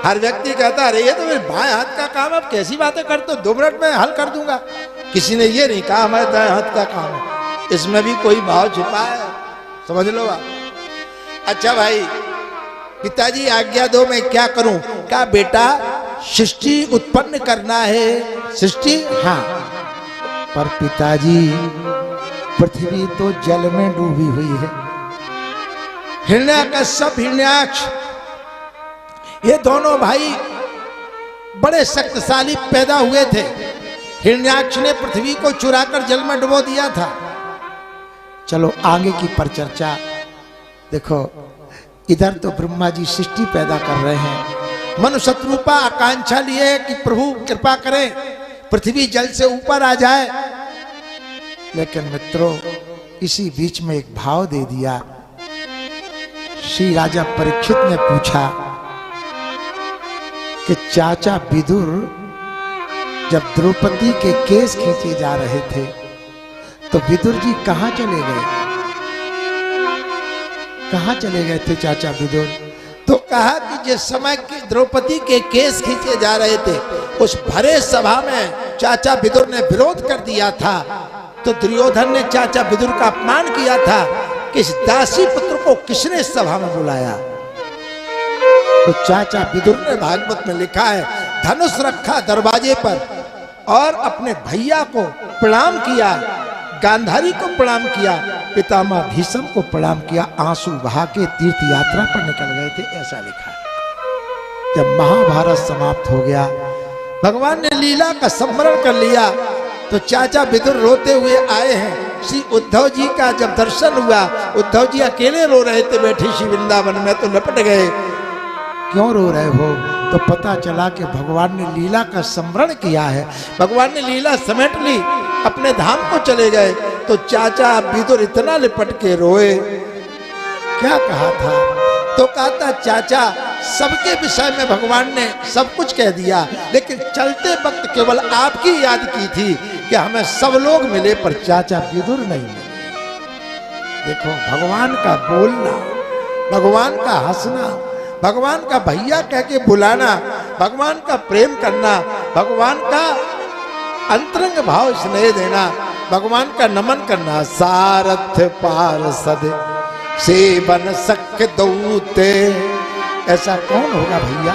हर व्यक्ति कहता अरे ये तो मेरे बाएं हाथ का काम, अब कैसी बातें करते हो, 2 मिनट में हल कर दूंगा। किसी ने ये नहीं कहा हमारे दाएं हाथ का काम है, इसमें भी कोई भाव छिपा है, समझ लो आप। अच्छा भाई, पिताजी आज्ञा दो मैं क्या करूं? कहा बेटा सृष्टि उत्पन्न करना है। सृष्टि? हाँ। पर पिताजी पृथ्वी तो जल में डूबी हुई है। हिरण्याकश्यप हिरण्याक्ष ये दोनों भाई बड़े शक्तिशाली पैदा हुए थे। हिरण्याक्ष ने पृथ्वी को चुराकर जल में डुबो दिया था। चलो आगे की परिचर्चा देखो। इधर तो ब्रह्मा जी सृष्टि पैदा कर रहे हैं, मनुष्य शत्रुपा आकांक्षा लिए कि प्रभु कृपा करें पृथ्वी जल से ऊपर आ जाए। लेकिन मित्रों इसी बीच में एक भाव दे दिया। श्री राजा परीक्षित ने पूछा कि चाचा विदुर जब द्रौपदी के केस खींचे जा रहे थे तो विदुर जी कहां चले गए? कहां चले गए थे चाचा विदुर? तो कहा कि जिस समय द्रौपदी के केस खींचे जा रहे थे उस भरे सभा में चाचा विदुर ने विरोध कर दिया था, तो दुर्योधन ने चाचा विदुर का अपमान किया था कि इस दासी पुत्र को किसने इस सभा में बुलाया? तो चाचा विदुर ने भागवत में लिखा है धनुष रखा दरवाजे पर और अपने भैया को प्रणाम किया, गांधारी को प्रणाम किया, पितामह भीष्म को प्रणाम किया, आंसू बहा के तीर्थ यात्रा पर निकल गए थे, ऐसा लिखा है। जब महाभारत समाप्त हो गया, भगवान ने लीला का स्मरण कर लिया, तो चाचा विदुर रोते हुए आए हैं। श्री उद्धव जी का जब दर्शन हुआ, उद्धव जी अकेले रो रहे थे बैठे श्री वृंदावन में, तो लपट गए। क्यों रो रहे हो? तो पता चला कि भगवान ने लीला का स्मरण किया है, भगवान ने लीला समेट ली, अपने धाम को चले गए। तो चाचा विदुर इतना लिपट के रोए। क्या कहा था? तो कहा था चाचा सबके विषय में भगवान ने सब कुछ कह दिया, लेकिन चलते वक्त केवल आपकी याद की थी कि हमें सब लोग मिले पर चाचा विदुर नहीं मिले। देखो भगवान का बोलना, भगवान का हंसना, भगवान का भैया कह के बुलाना, भगवान का प्रेम करना, भगवान का अंतरंग भाव स्नेह देना, भगवान का नमन करना। सारथ पार्षद सेवन सख दौते, ऐसा कौन होगा भैया?